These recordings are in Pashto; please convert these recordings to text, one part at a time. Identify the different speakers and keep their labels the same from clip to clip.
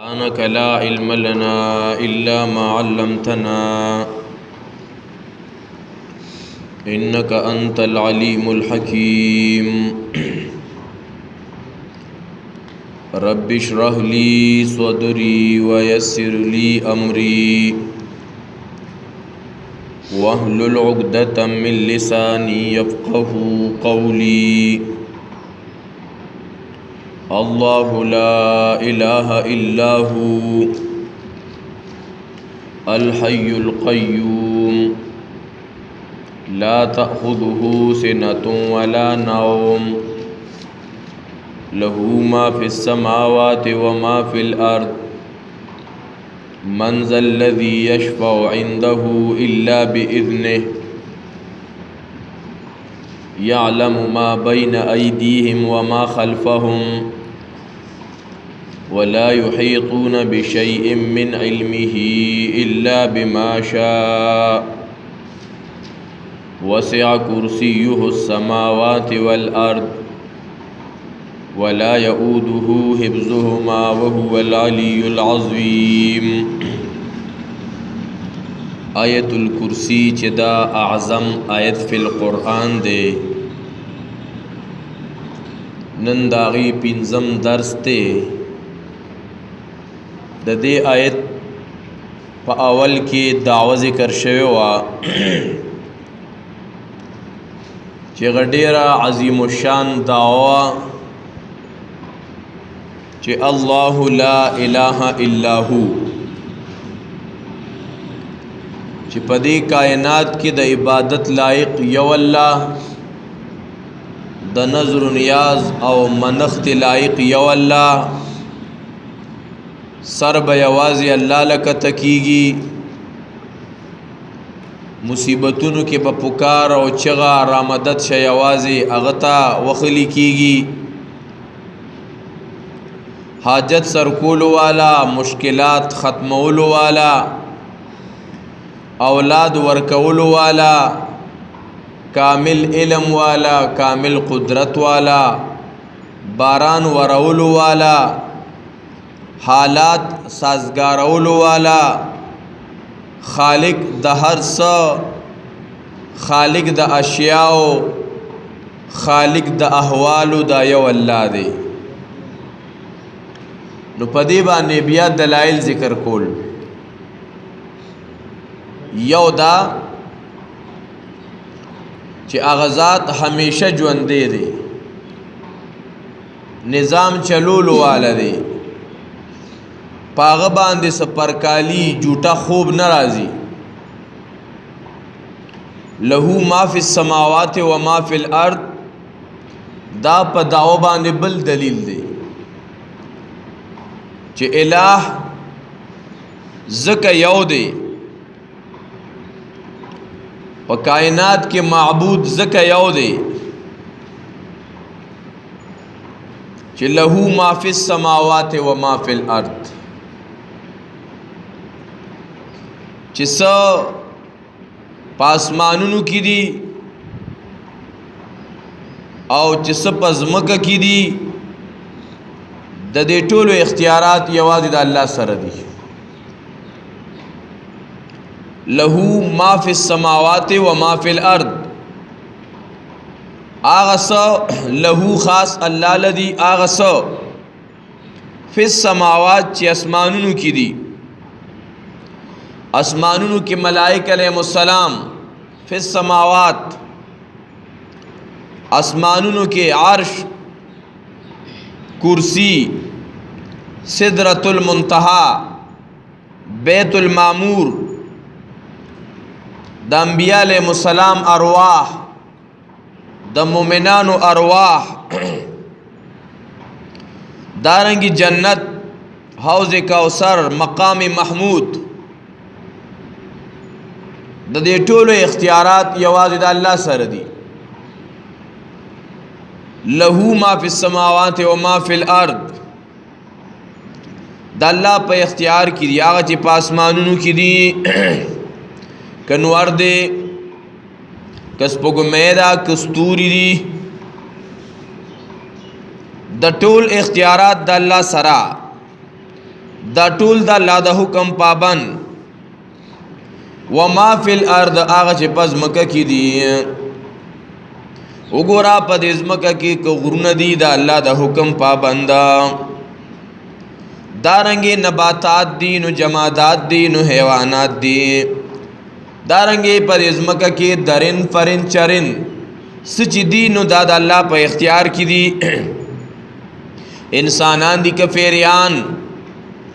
Speaker 1: سبحانك لا علم لنا إلا ما علمتنا إنك أنت العليم الحكيم رب اشرح لي صدري ويسر لي أمري واحلل عقدة من لساني يفقهوا قولي الله لا إله إلا هو الحي القيوم لا تأخذه سنة ولا نوم له ما في السماوات وما في الأرض من ذا الذي يشفع عنده إلا بإذنه يعلم ما بين أيديهم وما خلفهم ولا يحيطون بشيء من علمه إلا بما شاء وسع كرسيه السماوات والأرض ولا يؤوده حفظهما وهو العلي العظيم. آیت الکرسی چدا اعظم آیت فی القرآن دے ننداغی پینزم درس تے د دې آیت په اول کې دعوه ذکر شوی وا چې غډیرا عظیم الشان دعوه چې الله لا اله الا هو چې په دې کائنات کې د عبادت لایق یو الله د نظر نیاز او منخت لایق یو الله سر به یوازې الله لکه تکیږي مصیبتونو کې په پکار او چغه رامدد شي یوازې هغه ته وخلی کیږي حاجت سرکولو والا مشکلات ختمولو والا اولاد ورکولو والا کامل علم والا کامل قدرت والا باران ورولو والا حالات سازگارولو والا خالق د هر څه خالق د اشیاء خالق د احوالو دا یو الله دی. نو پدی باندې بیا دلائل ذکر کول یو دا چې اغزاد همیشه ژوندې دي نظام چلولو والا دی پاغه باندې سپرکالی جوټه خوب ناراضي له ما فی السماوات و ما فی الارض دا په داو باندې بل دلیل دی چې الہ زکه یو دی په کائنات کې معبود زکه یو دی چې له ما فی السماوات و ما فی الارض چې څه پاسمانونو کې دي او چې څه پزمکه کې دي د دې ټولو اختیارات یوازې د الله سره دي. له ما فی السماوات و ما فی الارض آغا څه له خاص الله لدی آغا څه فی السماوات چې اسمانونو کې دي اسمانونو کې ملائکه علیهم السلام فی السماوات اسمانونو کې عرش کرسی سدرۃ المنتہا بیت المعمور د انبیاء علیهم السلام ارواح د مومنانو ارواح دارنګي جنت حوض کوثر مقام محمود د دې ټولو اختیارات یوازې د الله سره دي. له ما فی السماوات و ما فی الارض د الله په اختیار کې دی هغه چې په اسمانونو کې دي کنوار دی کسپوږمۍ ده کستوري دي د ټول اختیارات د الله سره دا ټول د الله د حکم پابند. وما فی الارض هغه چې پس مکه کې دي. وګوره په دې ځمکه کې که غرونه دي د الله د حکم پابند، دارنګې نباتات دي نو جمادات دي نو حیوانات دي، دارنګې په دې ځمکه کې درن فرن چرن څه چې دي نو دا د الله په اختیار کې دي. انسانان دي که پیریان،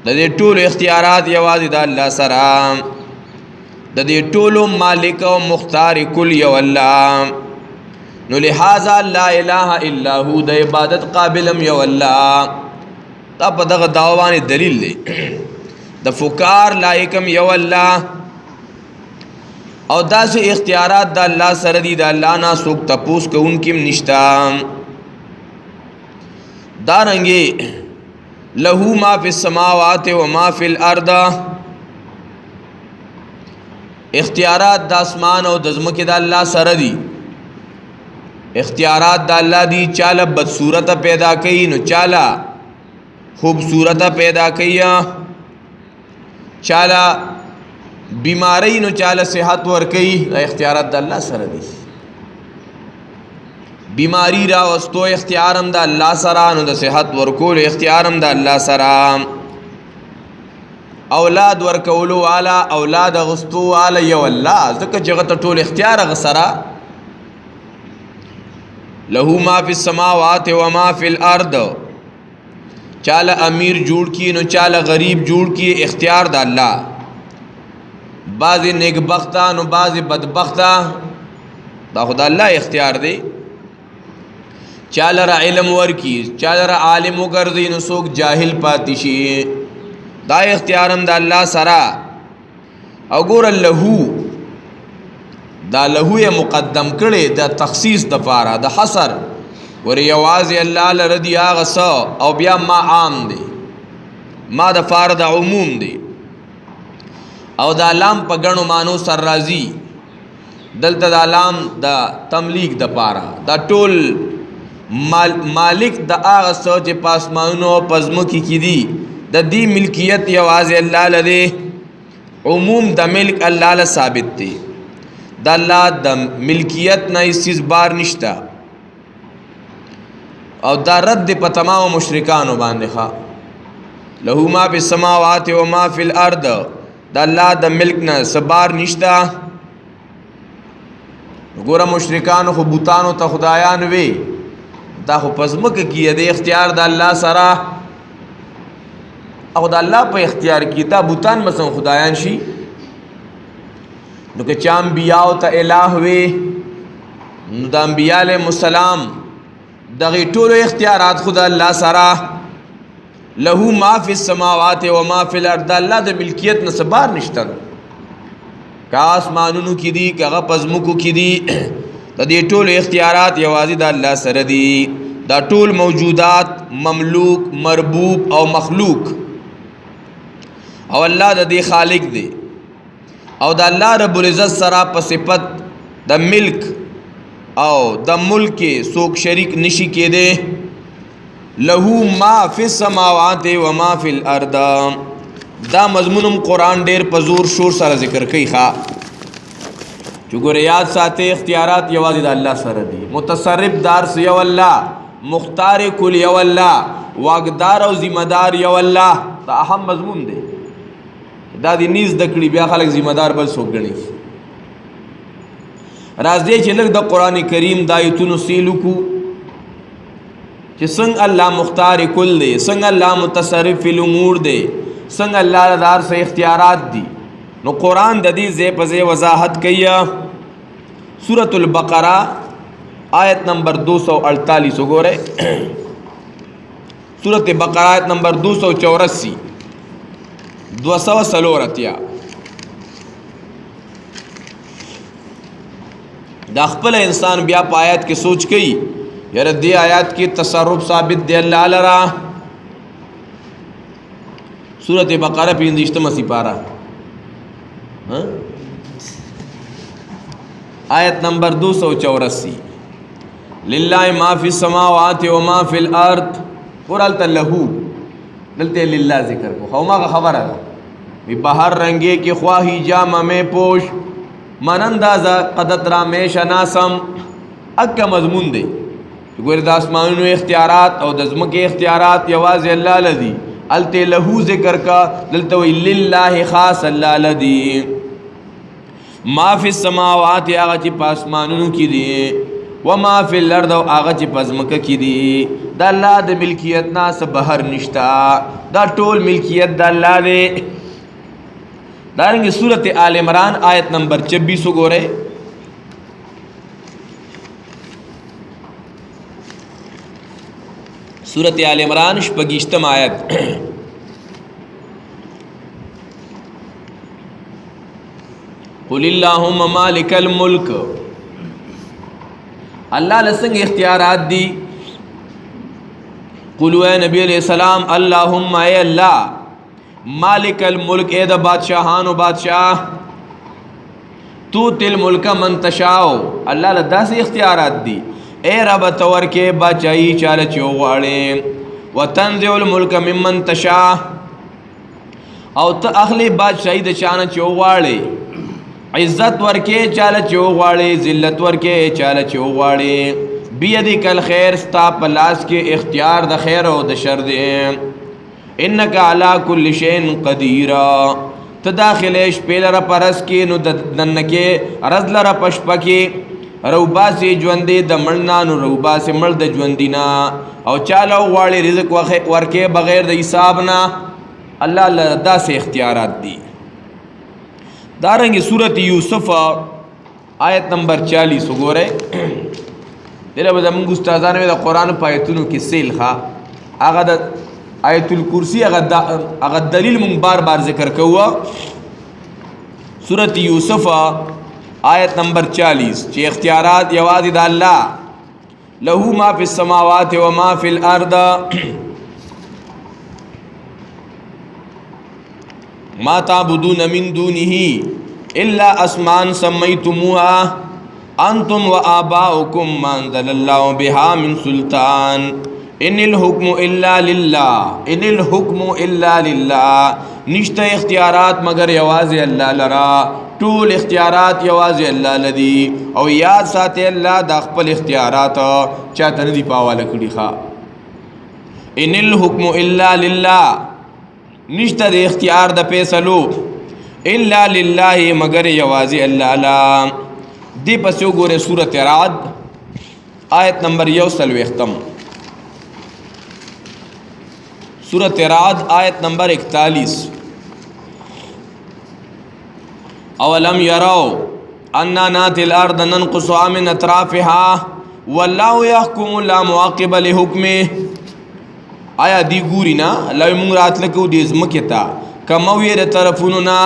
Speaker 1: د دې ټولو اختیارات یوازې د الله سره، د دې ټولو مالک او مختار کل یو الله. نو لہذا لا اله الا هو د عبادت قابلم یو الله. دا په دغه دعوا باندې دلیل دی د فکار لایکم یو الله، او داسې اختیارات د الله سره دي د الله نه څوک تپوس کوونکی هم نشته. دارنګې له ما فی السماوات و ما فی الارض، اختیارات د اسمان او د ځمکې د الله سره دي. اختیارات د الله دي، چاله بدصورته پیدا کوي نو چاله خوبصورته پیدا کوي، چاله بیماری نو چاله صحت ورکوي. اختیارات د الله سره دي. بیماری راوستو اختیارم د الله سره، نو د صحت ورکول اختیارم د الله سره. اولاد ورکولو والا اولاد غستو والا یو الله، ځکه چې هغه ته ټول اختیار هغه سره. له ما فی السماوات و ما فی الارض، چاله امیر جوړ کی نو چاله غریب جوړ کی، اختیار د الله. بعضی نیکبخته نو بعضی بدبخته، دا خدا الله اختیار دی. چاله را علم ورکی، چاله را عالم وګرځي نو څوک جاهل پاتې شي، دا اختیارم د الله سره. او ګور لهو، دا لهو یې مقدم کړي د تخصیص د پاره د حصر، ور یوازې الله لردی هغه څه، او بیا ما عام دی، ما د پاره د عموم دی. او د لام په ګڼو مانو سر راځي، دلته د لام د تملیک د پاره دا ټول مالک د هغه څه چې په اسمانونو او په ځمکې کې دي، د دې ملکیت یوازې الله لري. عموم د ملک الله له ثابت دی، د الله د ملکیت نه هیڅ بار نشته. او دا رد په تمام مشرکانو باندې ښه. له ما فی السماوات و ما فی الارض، د الله د ملک نه سبار نشته. ګوره مشرکانو خو بوتانو ته خدایان وی، دا خو په ځمکه کې د اختیار د الله سره، او د الله په اختیار کې دا بوتان مثلا خدایان شي. نو که چا انبیاء ته الہ وی، نو د انبیاء علیهم السلام دغه ټولو اختیارات خدا الله سره. له ما فی السماوات و ما فی الارض، الله د ملکیت نه سبار نشته. که آسمانونو کې دي که هغه په ځمکو کې دي، د دې ټولو اختیارات یوازې د الله سره دي. دا ټول موجودات مملوک مربوب او مخلوق، او الله د دې خالق دی. او د الله رب العزت سره په صفت د ملک او د ملک څوک شریک نشي کېده. له ما فی السماوات و ما فی الارض، دا مضمونم قرآن ډیر په زور شور سره ذکر کوي. ښه چې ګوره یاد ساتي، اختیارات یوازې د الله سره دي. متصرف دار یو الله، مختار کل یو الله، واقدار او ذمہ دار یو الله. دا اهم مضمون دی، دا دی نیز دکړي بیا خلک ذمہ دار بل څوک ګڼي. راځي چې لږ د قرآن کریم د آیتونو سیلو کو، چې څنګه الله مختار کل دی، څنګه الله متصرف فی الامور دی، څنګه الله دار سے اختیارات دي. نو قرآن د دې ځای په ځای وضاحت کوي. سورۃ البقرہ آیت نمبر 248 وګورئ. سورۃ بقرہ آیت نمبر 284 240. دا خپل انسان بیا په آیات کې سوچ کوي، یاره دې آیات کې تصرف ثابت دی الله لرا. سورۃ بقرہ 15 سپارہ آیت نمبر 284. للہ ما فی السماوات و ما فی الارض. قرآن لہو دلته لله ذکر کو خو ما خبره ده وی بهر رنگی کی خواهی جامه میں پوش من اندازه قدت را میں شناسم اکا مضمون دی گوری دا اسمانونو اختیارات او د ځمکې اختیارات یوازې الله لدی الته له ذکر کا دلته وی لله خاص الله لدی ما فی السماوات هغه چې په اسمانونو کې دي وما فی الارض او هغه چې په ځمکه کې دي د الله د ملکیت نه څه بهر نشتا دا ټول ملکیت د الله دی دارنګه سورت آل عمران آیت نمبر 26 وګورئ سورت آل عمران شپږشتم آیت قل اللهم مالک الملک اللہ لسنگ اختیارات دی قلو اے نبی علیہ السلام اللہم اے اللہ مالک الملک اے دا بادشاہان و بادشاہ تو تل ملک من تشاؤ اللہ لدہ سے اختیارات دی اے رب تور کے بچائی چال چوغاڑے و تنزع الملک ممن تشاء او تا اخلی بادشاہی دا چانا چوغاڑے عزت ورکے چال چوغاڑے ذلت ورکے چال چوغاڑے بیدک الخیر ستا پلاس کے اختیار دا خیر و دا شر دے انکا علا کل شین قدیرا تداخلش پیل را پرس کے نو دنکے رزل را پشپکی روبا سے جوندے دا ملنا نو روبا سے مل دا جوندینا او چالاو غاڑی رزق ورکے بغیر دا حسابنا اللہ لدہ سے اختیارات دی دارنگی سورت یوسف آیت نمبر 40 وګورئ دله به زمونږ استادانو د قرآن په آیتونو کې سیل ښه هغه د آیت الکرسی هغه دلیل مونږ بار بار ذکر کوو سورت یوسف آیت نمبر 40 چې اختیارات یوازې د الله له ما فی السماوات و ما فی الارض ما تعبدون من دونه الا اسمان سمیتموها انتم و آباؤکم ما انزل الله بها من سلطان ان الحکم الا للہ ان الحکم الا للہ نشتا اختیارات مگر یوازی اللہ لرا طول اختیارات یوازی اللہ لدی او یاد ساتے اللہ دا خپل اختیارات چاہتا ندی پاوالا کڑی خواہ ان الحکم الا للہ نشتا دے اختیار دا پیسلو الا للہ مگر یوازی اللہ لا دی پسیو گورے سورت رعد آیت نمبر 1 سورت رعد آیت نمبر 41 اولم یرو انا ناتی الارض ننقصها من اطرافها واللہ یحکم لا معاقب لحکمه آیا دی گوری نا لوی مونگ رات لکو دی ازمکی تا کموی دا طرفونو نا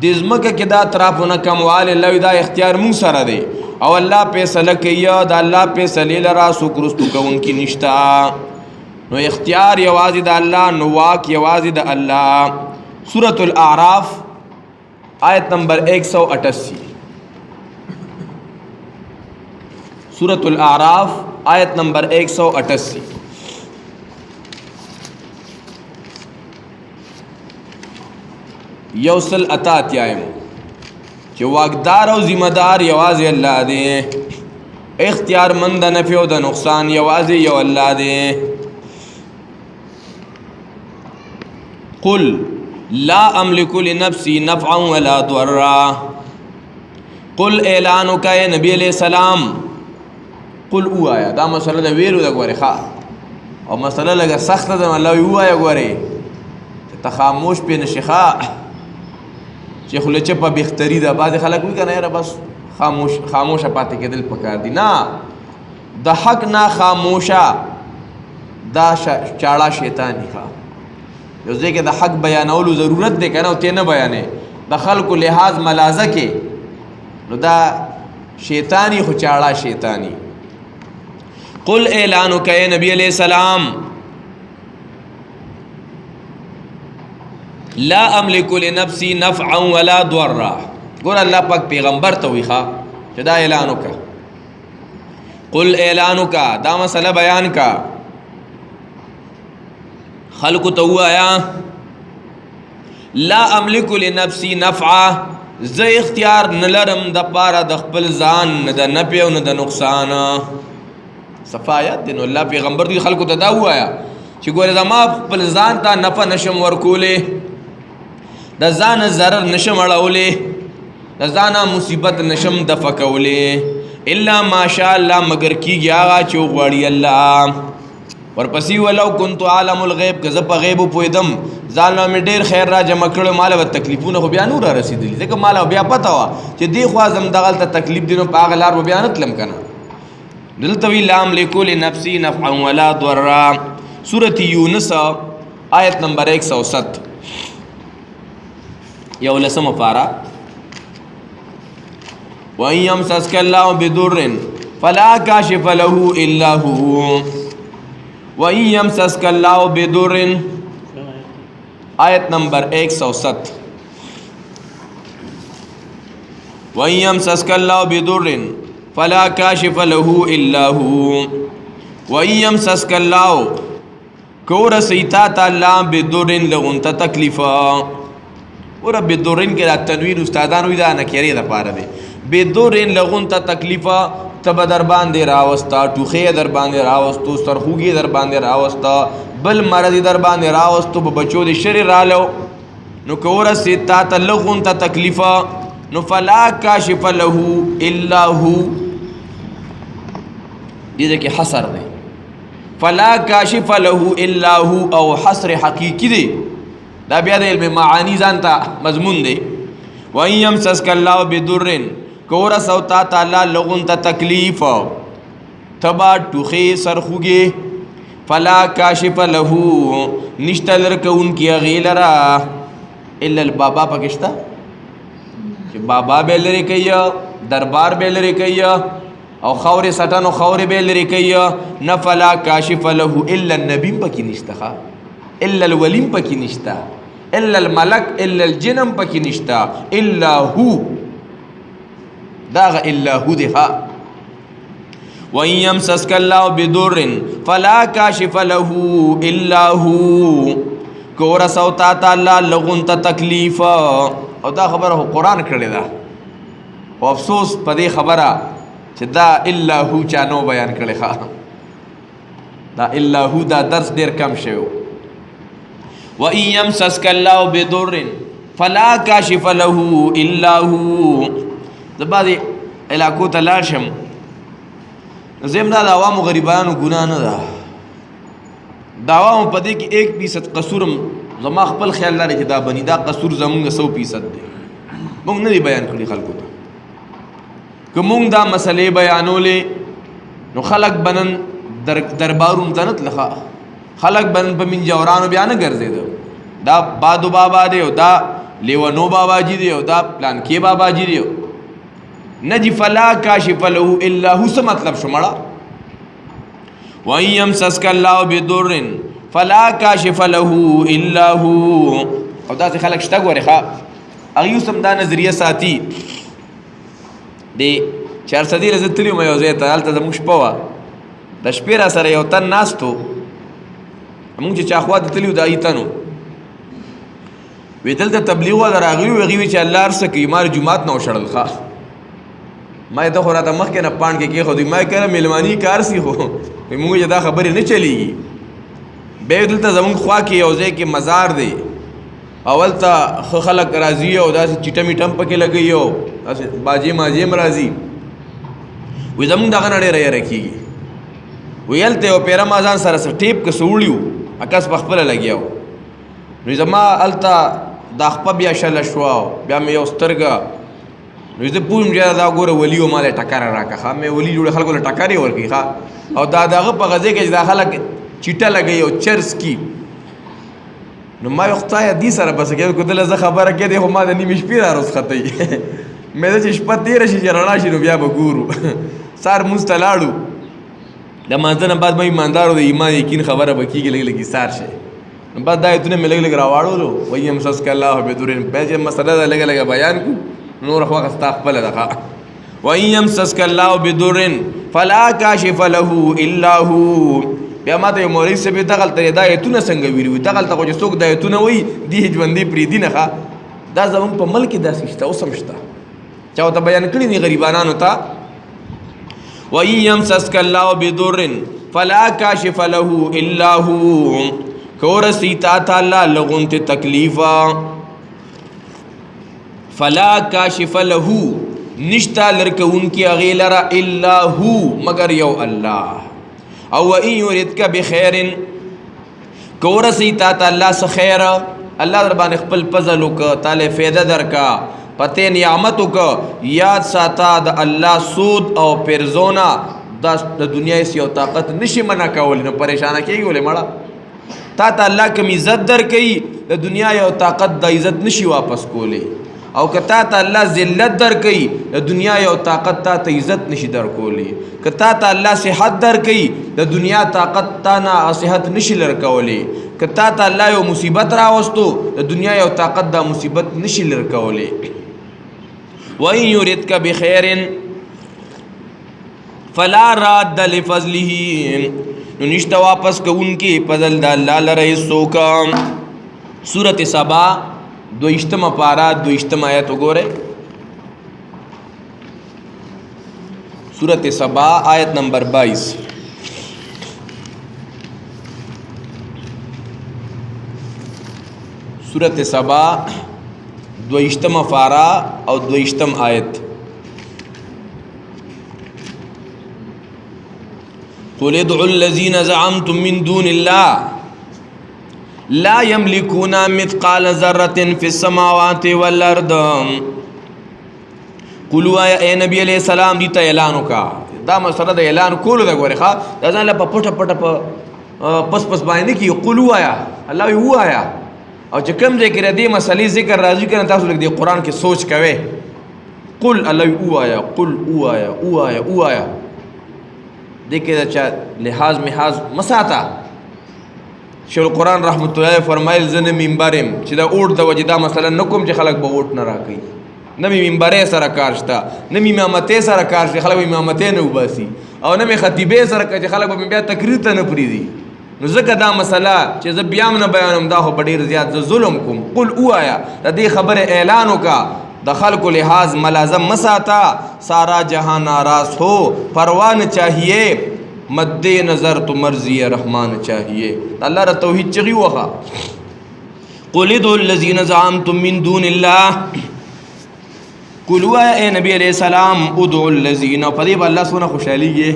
Speaker 1: دی ازمکی که دا طرفونا کموالی لوی دا اختیار مونگ سر دے او اللہ پیسل کیا دا اللہ پیسلی لرا سکرستو کون کی نشتا نو اختیار یوازی دا اللہ نو واک یوازی دا اللہ سورة الاعراف آیت نمبر 188 سورة الاعراف آیت نمبر 188 یوصل اتات یایم چې واقدار او ذمہ دار یوازې الله دی اختیار مند نفع او د نقصان یوازې یو الله دی قل لا املک لنفسی نفعا ولا ضرا قل اعلان وکای نبی علیہ السلام قل او آیا دا مسله د ویلو د غوړي ښا او مسله لګه سخته ده الله او آیا غوړي ته خاموش په نشخه چې خلچه په بختری ده بعض خلک وی کنه یاره بس خاموشه پاتې کېدل پکار دي نه د حق نه خاموشه دا چاړه شیطانی ښا یو ځکه د حق بیانولو ضرورت دی کنه او ته نه بیانې د خلکو لحاظ ملازه کې نو دا شیطانی خو چاړه شیطانی قل اعلان وکای نبی علیہ السلام لا املک لنفسی نفعا ولا ضرا ګور الله پاک پیغمبر ته وی ښا چې دا اعلان وکا قل اعلان وکا دا مسله بیان کا خلق ته وایا لا املک لنفسي نفعا زه اختیار نلرم د پاره د خپل ځان نه د نفع او نه د نقصان. صفایت دی نو الله پیغمبر دی خلکو ته دا وایا چې ګوره زما خپل ځان ته نفع نشم ورکولې، د ځان ضرر نشم اړولې، د ځان مصیبت نشم دفع کولې، الا ماشاء الله مگر کیږي هغه چې وغواړي الله. ورپسې ولو كنت عالم الغیب که زه په غیبو پوهېدم ځان له مې ډېر خیر را جمع کړی، ماله به تکلیفونه خو بیا نور را رسېدلي، ځکه ماله بیا پته وه چې دې خوا ځم دغلته تکلیف دی نو په هغه لار به بیا نه تلم که نه. دلته وی لا املک لنفسي نفعا ولا ضرا. سورة یونس آیت نمبر 107 یولسمه پارا. وَإِن يَمْسَسْكَ اللَّهُ بِضُرٍّ فَلَا كَاشِفَ لَهُ إِلَّا هُوَ. وَإِن يَمْسَسْكَ اللَّهُ بِضُرٍّ آیت نمبر 107. وَإِن يَمْسَسْكَ اللَّهُ بِضُرٍّ فَلَا كَاشِفَ لَهُ إِلَّا هُوَ. وَإِن يَمْسَسْكَ اللَّهُ کور سیتا تعالی بِضُرٍ لغنت تکلیفا. ورب بِضُرٍ کې دا تنوین استادان وی دا نکری دا پاره دی. بِضُرٍ لغنت تکلیفا تب در باندې راوستا، ټوخې در باندې راوستو، سرخوږي در باندې راوستا، بل مرض در باندې راوستو، په بچو د شر رالو نو کور سیتا تلغون ته تکلیفا نو فلا کاشف له الا هو. دې کې حصر دی، فلا کاشف له الا هو او حصر حقیقی دی، دا بیا د علم معانی ځانته مضمون دی. وَإِن يَمْسَسْكَ اللَّهُ بِضُرٍّ کور سوتا تعالی لغون ته تکلیف تبا ټوخې سرخوږي فلا کاشف له نشته لرکون کی غیلرا الا البابا پکشتا چې بابا به لري کوي، دربار به لري کوي، او خورې سټانو خورې به لري کوي. نه فلا کاشف له الا النبی پکې نشته، الا الولیم پکې نشته، الا الملک الا الجنم پکې نشته، الا هو داغ الا هو دی. ها وَإِن يَمْسَسْكَ اللَّهُ بِضُرٍّ فَلَا كَاشِفَ لَهُ إِلَّا هُوَ کور سوتا تعالی لغون ته تکلیف. او دا خبره قرآن کړی دا، او افسوس په دې خبره چې دا الا هو چا نو بیان کړی. ښه دا الا هو دا درس ډېر کم شوی. وَإِن يَمْسَسْكَ اللَّهُ بِضُرٍّ فَلَا كَاشِفَ لَهُ إِلَّا هُوَ. د بعضې علاقو ته لاړ شم، زم دا د عوامو غریبانو ګناه نه ده، د عوامو په دې کې 1% قصورم زما خپل خیال لري چې دا بني، دا قصور زمونږ 100% دی. مونږ نه دی بیان کړي خلکو ته. که مونږ دا مسئلې بیانولې نو خلک بنن دربارونو ته نه تلخه، خلک بنن په منجورانو بیا نه ګرځېده، دا بادو بابا دی او دا لیونو بابا جي دی او دا پلانکې بابا جي دی. نجی فلا کاشف له الا هو څه مطلب شو مړه؟ وَإِن يَمْسَسْكَ اللَّهُ بِضُرٍّ فَلَا كَاشِفَ لَهُ إِلَّا هُوَ. او داسې خلک شته ګورې ښه هغوی اوس هم دا نظریه ساتي. د چارسدي نه زه تللی وم یو ځای ته، هلته زموږ شپه وه، د شپې را سره یو تن ناست و، مونږ چې چا خوا ته تللي وو د هغوی تن و. وی دلته تبلیغ وه د راغلي وو، هغوی وی چې الله هر څه کوي، ما جومات نه وشړل. ښه ما یې ته خو راته مخکې نه پاڼ کې کېښودی، ما یې کله میلماني کار سي، خو موږ چې دا خبرې نه چلېږي. بیا دلته زموږ خوا کې یو ځای کې مزار دی، اول ته ښه خلک راځي او داسې چیټه میټه هم پکې لګوي او داسې باجې ماجې هم راځي. وایي زموږ دغه نه ډېره یره کېږي. وایي هلته یو پیره ما ځان سره ټیپ که څه وړي وو، عکس په خپله لګیا وو. نو زما هلته دا خپه بیا شله شوه، بیا مې یو سترګه نو زه پوه یم چې دا ګوره ولي و ما له ټکره راکړه. ښه مې ولي جوړه خلکو له ټکرې ورکوي. ښه او دا د هغه په غځې کې چې دا خلک چیټه لګوي او چرس کي، نو ما یو خدایه دې سره بس کېږي که دله زه خبره کېدی خو ما د نیمې شپې را رسختوي. مې ده چې شپه تېره شي چې رڼا شي نو بیا به ګورو. سار مونځ ته لاړو، د مانځه نه بعد به ایماندارو د ایمان یقین خبره به کېږي، لږ لږ ایثار شي. نو بعد دا ایتونه مې لږ لږ راواړولو. وَإِن يَمْسَسْكَ اللَّهُ بِضُرٍّ بیا چې مسله ده لږه لږه بیان کړو، نور خو هغه ستا خپله ده. وَإِن يَمْسَسْكَ اللَّهُ بِضُرٍّ فَلَا كَاشِفَ لَهُ إِلَّا هُوَ بیا ما ته یو مولوي صاحب دغلته دا ایتونه څنګه ویلي وي دغلته خو چې څوک دا ایتونه وایي دې ژوندي پرېږدي نه ښه دا زموږ په ملک کې داسې شته اوس هم شته چا ورته بیان کړي دي غریبانانو ته وَإِن يَمْسَسْكَ اللَّهُ بِضُرٍّ فَلَا كَاشِفَ لَهُ إِلَّا هُوَ که ورسي تا ته الله لغونتې تکلیفه فَلَا كَاشِفَ لَهُ نشتا لرکونکي هغې لره الا هو مگر یو الله او وَإِن يُرِدْكَ بِخَيْرٍ که ورسي تا ته الله څه خیر الله در باندې خپل فضل وکړه تاله فایده درکا پته نعمت وکړه یاد ساته د الله سود او پرزونه د دنیا یو طاقت نشي منع کولی نو پریشانه کېږي ولې مړه تا ته الله کوم عزت درکوي د دنیا یو طاقت د عزت نشي واپس کولی او که تا ته الله ذلت درکوي د دنیا یو طاقت تا ته عزت نشي درکولی که تا ته الله صحت درکوي د دنیا طاقت تا نه صحت نشي لرکولی که تا ته الله یو مصیبت راوستو د دنیا یو طاقت دا مصیبت نشي لرکولی وَإِن يُرِدْكَ بِخَيْرٍ فَلَا رَادَّ لِفَضْلِهِ نو نشته واپس کوونکی فضل د الله لره هیڅوک سورة سبا 22 پارا 22 آیت وګورئ سورة سبا آیت نمبر 22 سورة سبا 22 پارا او 22 آیت قل ادعوا الذين زعمتم من دون الله لا يملكون مثقال ذرة في السماوات والارض قلوا اے نبی علیہ السلام دیتا اعلان وکا دا مسله د اعلان کولو د غوړي ښا دا ځان له پټه پټه پس باندې کی قلوا یا الله یو آیا او چې کوم ځای کې ردی مسلې ذکر راځي کنه تاسو لګ دی قران کې سوچ کوئ قل الله یو آیا قل او آیا او آیا او آیا دیکھے دا لحاظ محاظ مساتا شیخ القرآن رحمت اللہ فرمائل زن منبرم چی دا اوٹ دا وجی دا مثلا نکم چی خلق با اوٹ نرا کئی نمی منبره سر کارشتا نمی امامته سر کارشتا خلق با امامته نو باسی او نمی خطیبه سر کارشتا خلق با بیا تقریر تا نپریدی نو ذکر دا مسئلہ چی زب بیام نبیانم دا خو بڑیر زیاد ظلم کم قل او آیا دا دی خبر اعلانو کا د خلق و لحاظ ملازم مساتا سارا جہاں ناراض ہو پروان چاہیے مد نظر تو مرضی رحمان چاہیے اللہ را توحید چغی وخا قل ادعوا الذین زعمتم من دون اللہ قلوا اے نبی علیہ السلام ادعوا الذین فدیب اللہ سونا خوشحالی گئے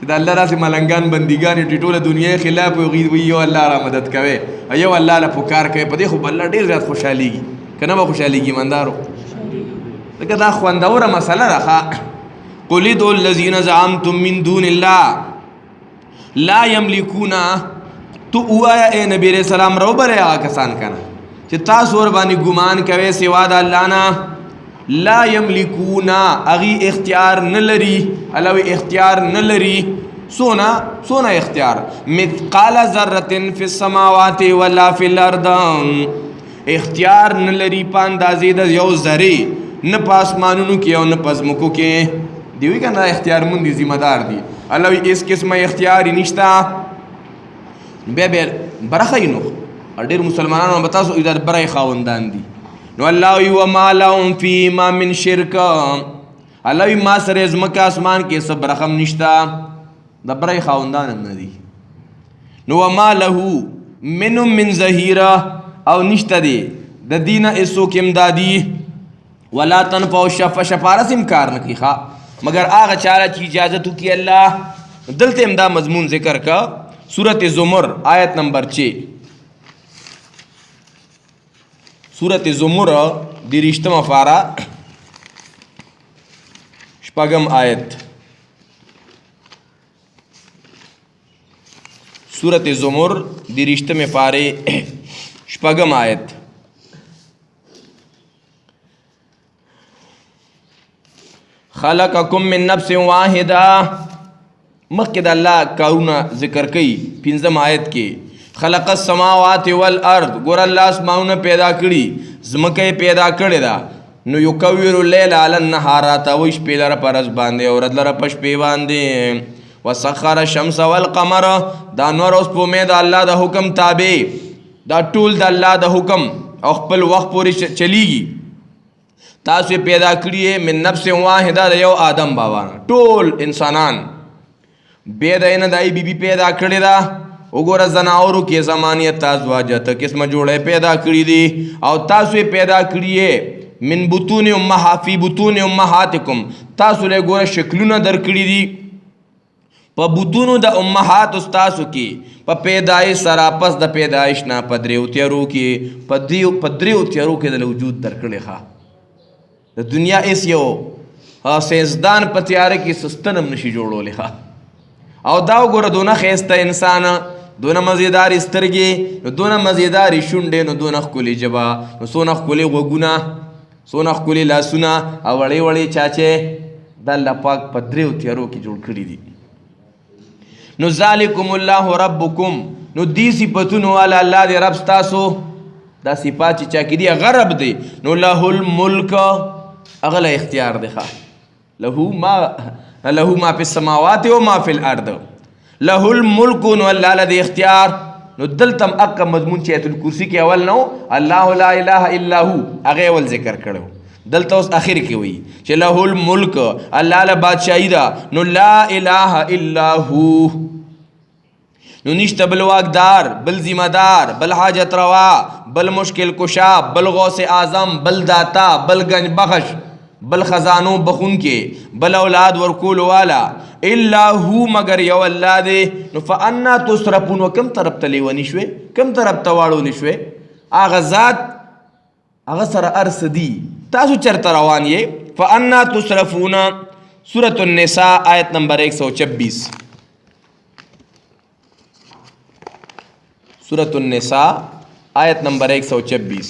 Speaker 1: دا اللہ را سے ملنگان بندگان ٹیٹول دنیا خلاف وغید یو اللہ را مدد کوئے یو اللہ را پکار کوئے پدی خوب اللہ دیر زیاد خوشحالی گی کنا با خوشحالی گی مندارو لکه دا خوندوره مسله ده قل ادعوا الذین زعمتم من دون الله لا یملکون تو اوایا اے نبی علیہ السلام رو بلے آگا کسان کنا چه تاسو ور بانی گمان کوئے سوا دا اللہ نا لا یملکون اغی اختیار نلری علاوی اختیار نلری سونا اختیار مثقال ذرة فی السماوات ولا فی الارض اختیار نلری پاندازی دا یو ذری نه پاسمانونو کې او نه پزمکو کې دیوی کنه اختیار مندي ذمہ دار دی الله وی اس قسمه اختیار نشتا بیا برخه نو ډېر مسلمانانو بتاسو ادار برای خاوندان دي نو الله وی وما لهم فيما من شرک الله وی ما سره زمکه اسمان کې سب رقم نشتا د برای خاوندان نه دي نو وما له من ظهيره او نشتا دی د دینه اسو کې امدادي ولا تنفع شفارت امکار نکی خواہ مگر آغا چارا چی اجازتو کی اللہ دلتے امدہ مضمون ذکر کا سورة زمر آیت نمبر 6 سورة زمر دیرشتم فارا شپاگم آیت سورة زمر دیرشتم فارے شپاگم آیت خلقکم من نفس واحدہ مخد اللہ کارونا ذکر کئی پنزم آیت کے خلق السماوات والارض گور اللہ اسماؤنا پیدا کری زمکہ پیدا کردی دا نو یکویر اللیل علی النہارا تا ویش پیلر پرز باندے اور ادلر پش پی باندے وسخر الشمس والقمر دا نور اوس سپوږمۍ د الله د حکم تابع دا ټول د الله د حکم او خپل وخت پورې چلیږي تاسو پیدا کړی من نفس واحده د یو آدم بابا ټول انسانان بے دینه دای بی بی پیدا کړی دا وګوره زناورو کې زمانیت ازواجت قسمه جوړه پیدا کړی دي او تاسو پیدا کړی من بطون امهات فی بطون امهاتکم تاسو له ګوره شکلونه درکړي دي په بطونو د امهات تاسو کې په پیدایش سره پس د پیدایش نه په دریو تیارو کې په دریو تیارو کې د وجود درکړي ښه د دنیا ایس یو سیزدان په تیاره کې سستنم نشي جوړولی ښه او دا وګوره دونه ښایسته انسان دونه مزیدار سترګې نو دونه مزیدار شونډې نو دونه ښکلې ژبه نو څونه ښکلې غوږونه څونه ښکلې لاسونه او وړې وړې چاچې د الله پاک په دریو تیارو کې جوړ کړي دي نو ذالکم الله ربکم نو دی صفتونو والا الله دی رب ستاسو دا صفات چې چا کې دي هغه رب دی نو له الملک هغه له اختیار دی ښه له ما فی السماوات و ما فی الارض له الملک نو الله له دی اختیار نو دلتم اقا مضمون چې آیت الکرسی کې اول نو الله لا اله الا هو هغه اول ذکر کړو دلته اوس اخر کې وی چې له الملک الله له بادشاہی دا نو لا اله الا هو نو نشته بل واقدار بل ذمہ دار بل حاجت روا بل مشکل کشا بل غوث اعظم بل داتا بل گنج بخش بل خزانو بخون کې بل اولاد ورکول والا الا هو مگر یو الله دی نو فانا تصرفون وکم طرف ته لیونی شوي کم طرف ته واړو نشوي هغه ذات هغه سره ارس دی تاسو چرته روان یې فانا تصرفون سورة النساء آیت نمبر 126 سورة النساء آیت نمبر 126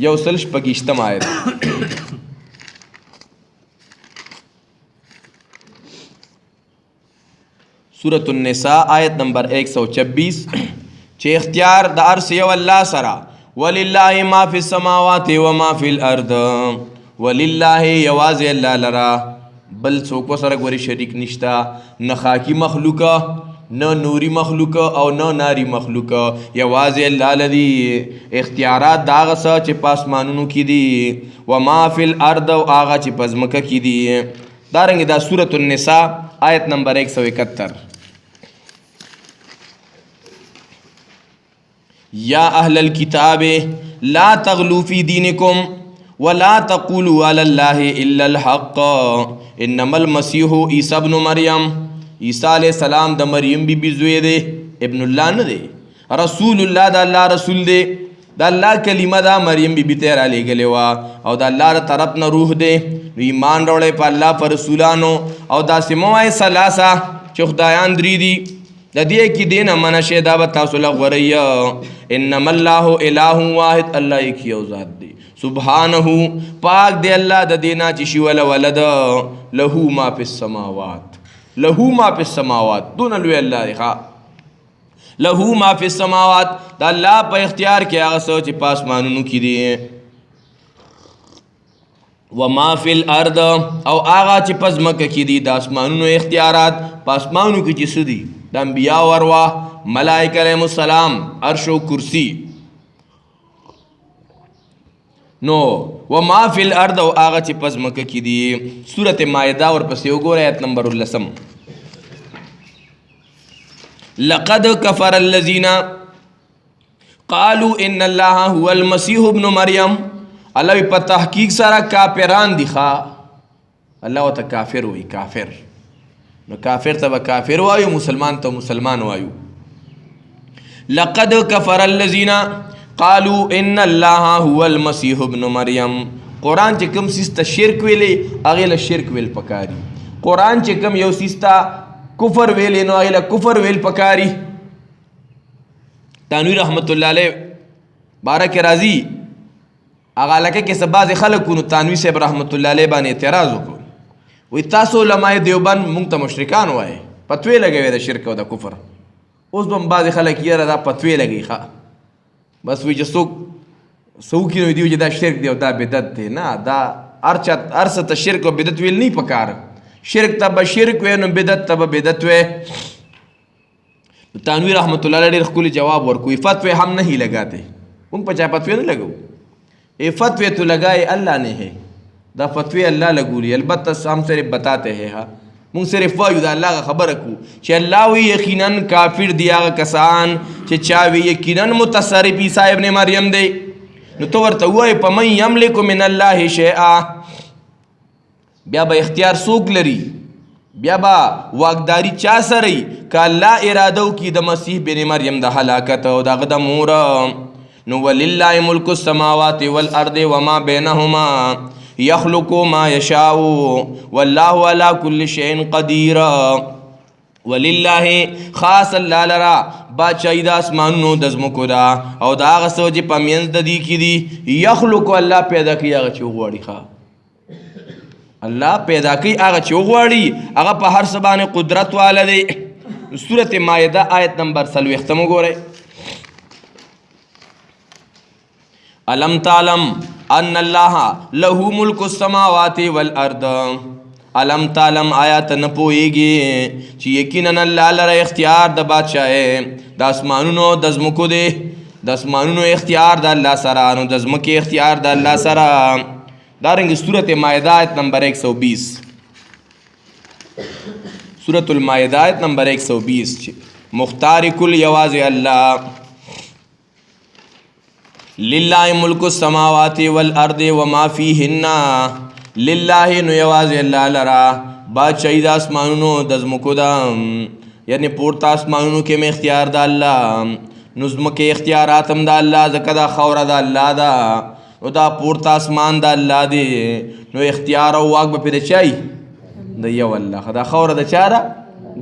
Speaker 1: یو سل شپږیشتم آیت سورة النساء آیت نمبر 126 چې اختیار د ارس یو الله سره ولله ما فی السماوات و ما فی الارض ولله یواز الله لرا بل څوک سره ګوري شریک نشتا نه خاکی مخلوق نه نوری مخلوق او نه ناری مخلوق یواز الله لدی اختیارات داغه څه چې پاسمانونو کې دي و ما فی الارض او هغه چې پزمکه کې دي دارنګه دا سورۃ النساء آیت نمبر 171 یا اہل الكتاب لا تغلوا فی دینکم ولا تقولوا علی اللہ الا الحق انما المسیح عیسی ابن مریم عیسی علیہ السلام د مریم بی بی زوی دی ابن الله نه دی رسول الله د الله رسول دی د الله کلمه دا مریم بی بی ته را لېږلې وه او د الله طرف نه روح دی ایمان راوړی په الله په رسولانو او داسې مه وایئ ثلاثه چې خدایان درې دي د دې کې دې نه منع شی دا به تاسو له غوروئ انما الله اله واحد الله یک یو ذات دی سبحانه پاک دی الله د دې نه چې شي وله ولد له ما فی السماوات له ما فی السماوات دون لوی الله دی ښه له ما فی السماوات د الله په اختیار کې هغه څه چې په اسمانونو کې دي وما فی الارض او هغه چې په ځمکه کې دي د اسمانونو اختیارات په اسمانونو کې چې څه دي د انبیاء و ارواح ملائکه علیهم السلام عرش و کرسی نو وما فی الارض او هغه چې په ځمکه کې دي سورۃ مائده ورپسې وګورئ آیت نمبر 10 لقد كفر الذين قالوا ان الله هو المسيح ابن مريم الله په تحقیق سره کافران دي ښا الله وت کافر وي کافر نو کافر ته کافر وایو مسلمان ته مسلمان وایو لقد كفر الذين قالوا ان الله هو المسيح ابن مريم قرآن چې کوم سیسته شرک ویلې هغه له شرک ویل پکاري قرآن چې کوم یو سیسته کفر ویلې نو هغه له کفر ویل پکاري تنویر رحمت الله علیه بارک راضی هغه لکه کې سباز خلکو نو تنویر صاحب رحمت الله علیه باندې اعتراض وکړ وی تاسو علماء دیوبند مونږ ته مشرکان وایي فتوی لګوي د شرک او د کفر اوس به بعض خلک یاره دا فتوی لګي ښه بس وی چې څوک نو دی چې دا شرک دی او دا بدعت دی نه دا ارڅ ته شرک او بدعت ویل نه پکار شرک ته به شرک وی نو بدعت ته به بدعت وی. تانوی رحمت الله علیہ ډېر ښکلی جواب ورکوي فتوے ہم نہیں لگاتے موږ په چا فتوے نه لګو یہ فتوے تو لگائے اللہ نے ہے دا فتوے اللہ لګولي البته ہم صرف بتاتے ہیں ها موږ صرف وایو دا الله خبره کو چې الله وی یقینا کافر دی هغه کسان چې چا وی یقینا متصرف عیسی ابن مریم دی نو تو ورته وای په من یملک من الله شیئا بیا به اختیار څوک لري بیا با واقداری چا سره که الله اراده وکړي د مسیح بن مریم د هلاکت او د هغه د مور نو ولله ملک السماوات والارض وما بینهما یخلق ما یشاء والله على كل شیء قدیر. ولله خاص الله لرا بادشاہی د اسمانونو د ځمکو دا او د هغه څه چې په منځ د دې کې دي یخلق الله پیدا کوي هغه چې وغواړي الله پیدا کوي هغه چې وغواړي هغه په هر څه باندې قدرت والا دی. سورۃ مائده آیت نمبر 40 وګورئ. الم تعلم ان الله له ملک السماوات والارض الم تعلم آیات نه پوهیږي چې یقینا الله لره اختیار د بادشاہي د اسمانونو د ځمکو دی د اسمانونو اختیار د الله سره نو د ځمکې اختیار د الله سره. دارنګ سورۃ مائده آیت نمبر 120 سورۃ المائده آیت نمبر 120 مختار کل یواز الله لله ملک السماوات والارض وما فیهن لله نو یواز الله لرا بادشاہی د اسمانونو د ځمکو دا یعنی پورته اسمانونو کې مې اختیار د الله نو ځمکې اختیارات هم د الله ځکه دا خوره د الله دا او دا پورته اسمان د الله دی نو اختیار او واک به پرې چای د یو الله دا خوره د چاره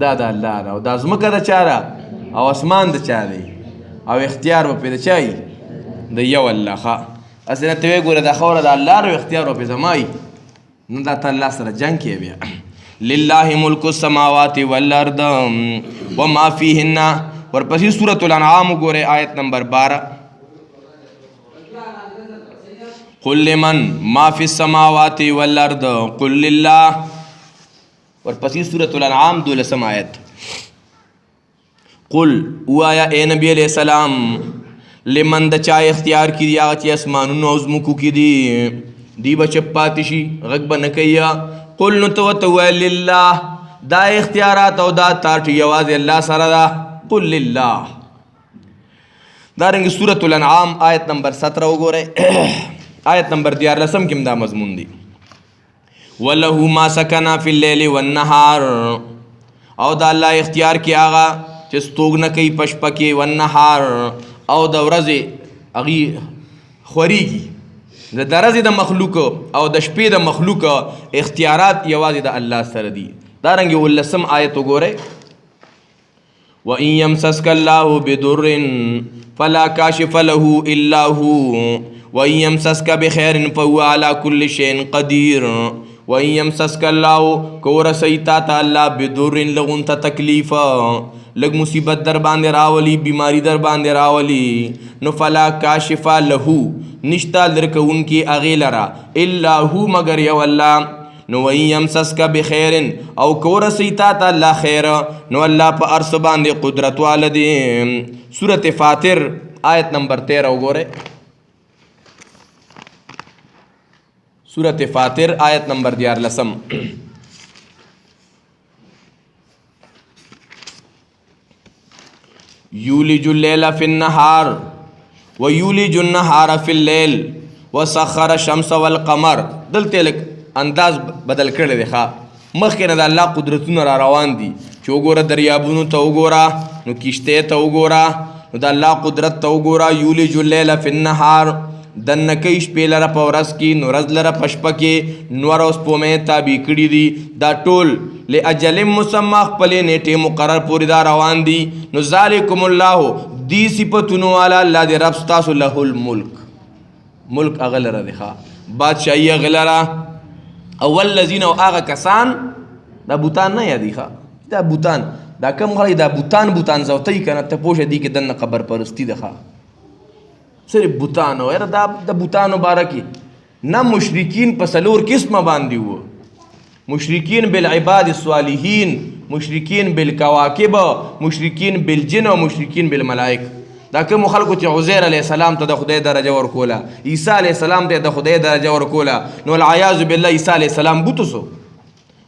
Speaker 1: دا د الله دا او دا ځمکه د چاره او اسمان د چا دی او اختیار به پرې چای د یو الله ښه اسنه ته ګوره د خوره د الله او اختیار به زمای نو دا ته الله سره جنگ کې بیا لله ملک السماوات والارض وما فيهن. ورپسې سورۃ الانعام ګوره آیت نمبر 12 قل لمن ما فی السماوات والارض قل لله. ورپسې سورۃ الانعام 12 آیت قل وایا اے نبی علیہ السلام لمن د چا اختیار کی دی هغه چې اسمانونو او ځمکو کې دی به چپ پاتې شي غږ به نه کوي قل نو ته ورته ووایه لله دا اختیارات او دا تاټ یوازې الله سره ده قل لله. دارنګه سورۃ الانعام آیت نمبر 17 وګورئ آیت نمبر 14 کې هم دا مضمون دی وله ما سکن فی اللیل والنهار او دا الله اختیار کې هغه چې ستوګ نه کوي په شپه کې والنهار او د ورځې هغې خورېږي د ورځې د مخلوق او د شپې د مخلوق اختیارات یوازې د الله سره دي. دارنګه 19 آیت وګورئ وَإِن يَمْسَسْكَ اللَّهُ بِضُرٍّ فَلَا كَاشِفَ لَهُ إِلَّا هُوَ وَإِن يَمْسَسْكَ بِخَيْرٍ فَهُوَ عَلَى كُلِّ شَيْءٍ قَدِيرٌ. وَإِن يَمْسَسْكَ اللَّهُ كَوْرَسَيْ تَعْتَ اللَّهُ بِضُرٍّ لَغُنْ تَتَكْلِيفًا لږ مصیبت در باندې راولي بیماری در باندې راولي نو فلا کاشف له نشتا لرکونکي هغې لره الا هو مگر یو الله. نو وَإِن يَمْسَسْكَ بِخَيْرٍ او کورسئ تا ته الله خیر نو الله په هر څه باندې قدرت والا دی. سورۃ فاطر آیت نمبر 13 وګورئ سورۃ فاطر آیت نمبر 14 یولج اللیل فی النهار ویولج النهار فی اللیل وسخر الشمس والقمر. دلته لک انداز بدل کړی دی ښه مخکې نه د الله قدرتونه را روان دي چې وګوره دریابونو ته وګوره نو کشتۍ ته وګوره نو د الله قدرت ته وګوره یولج اللیل فی النهار دننه کوي شپې لره په ورځ کې نو ورځ لره په شپه کې نور او سپومې تابع کړي دي دا ټول لاجل مسمى خپلې نیټې مقرر پورې دا روان دي. نو ذالکم الله دی صفتونو والا الله دې رب ستاسو له الملک ملک هغه لره دی ښه بادشاهي هغه لره اول الذین او هغه کسان دا بوتان نه یادي ښه دا بوتان دا کم خلک دا بوتان زوتی کنه ته پوښه دی کې دنه قبر پرستی ده ښه صرف بوتانو یاره دا د بوتانو باره کې نه مشرکین په څلور قسمه باندې وو مشرکین بالعباد الصالحین، مشرکین بالکواکب، مشرکین بالجن او مشرکین بالملائک. دا کوم خلکو چې عزیر علیه السلام ته د خدای درجه ورکوله، عیسی علیه السلام ته د خدای درجه ورکوله، نو العیاذ بالله عیسی علیه السلام بوتو سو.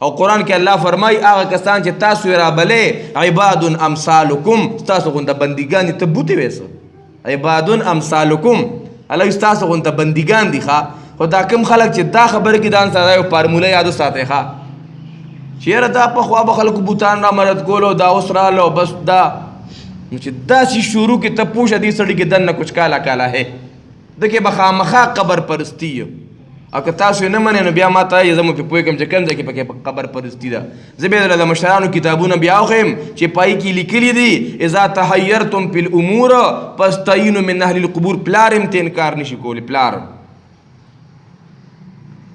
Speaker 1: او قرآن کې الله فرمای هغه کسان چې تاسو یې رابلې عباد امثالکم، ستاسو غونته بندګان ته بوتې ویسه. عباد امثالکم، الله ستاسو غونته بندګان دي ښه. خو دا کوم خلک چې دا خبره کې ځان سره یو فارموله یادو ساتئ ښه، چېرې دا پخوا به خلکو بوتان را مدد کولو، دا اوس راغله او بس دا. نو چې داسې شروع کې ته پوښه دې سړي کې دننه کچھ کالا کالا ہے ده کې به خامخا قبر پرستی یو. او که تاسو یې نه منئ نو بیا ما ته یې زه مو پرې پوهېږم چې کوم ځای کې پکې قبر پرستی ده. زه بیا د مشرانو کتابونه بیا وښیم چې پای کې لیکلي دي اذا تحیرتم فی الامور فاستعینوا من اهل القبور. پلار هم ته انکار نشي کولی، پلار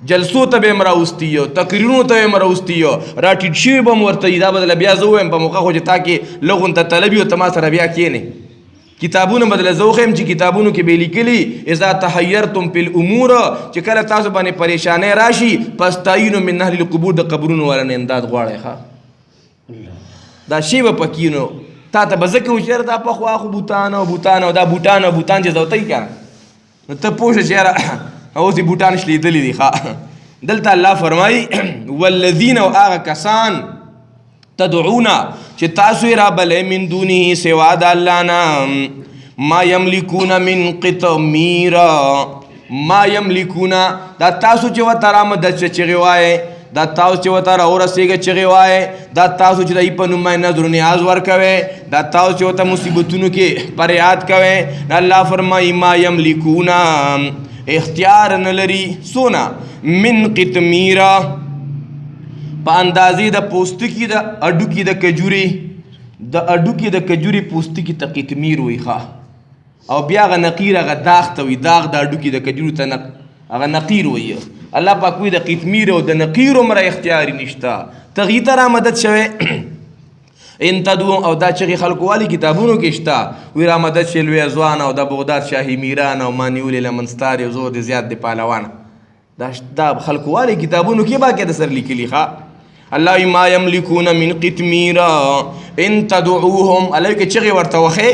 Speaker 1: جلسو ته به م راوستي یو، تقریرونو ته به م راوستي یو، را ټیټ شوي به م ورته وي. دا به بیا زه ووایم په موقع خو چې تا کې لږ غونته طلب وي او ته ما سره بیا کښېنې. کتابونه به زه وښیم چې کتابونو کې به لیکلي اذا تحیرتم فی الامور، چې کله تاسو باندې پریشانۍ راشي فاستعینوا من اهل القبور، د قبرونو والا نه امداد غواړئ ښه. دا شی به پکې نو تا ته به ځکه وي چې دا پخوا خو بوتان او بوتان او دا بوټان او بوتان چې زوتی که نو ته پوه شه چې یاره اوس یې بوټان شلیدلي دي ښه. دلته الله فرمایي والذین او هغه کسان تدعونا چې تاسو یې رابلئ من دونه سوا د الله نه ما یملکون من قطمیر. ما یملکون دا تاسو چې ورته رامدد شه چغې وایئ، دا تاسو چې ورته راورسېږه چغې وایئ، دا تاسو چې د هغې په نوم باندې نظر و نیاز ورکوئ، دا تاسو چې ورته مصیبتونو کې فریاد کوئ. الله فرمایي ما یملکون اختیار نه لري څونه من قطمیره په اندازې د پوستکي د اډوکي د کجوري، د اډوکي د کجوري پوستکي ته قطمیر وایي ښه. او بیا هغه نقیر هغه داغ ته وایي، داغ د اډوکي د کجورو ته هغه نقیر وایي. الله پاک وایي د قطمیر او د نقیر عمره اختیاري نشته، ته هغې ته رامدد شوی. ان تدعو او دا چغې خلکو والي کتابونو کې شته، وایي رامدد شي لوی ځوان او د بغداد شاهي میران او ما نیولې له منستار یو زور د زیات د پهلوانه. دا خلکو والي کتابونو کې باقي د سر لیکلي ښه. الله ما یملکون من قطمیر ان تدعوهم، الله کې چغې ورته وښې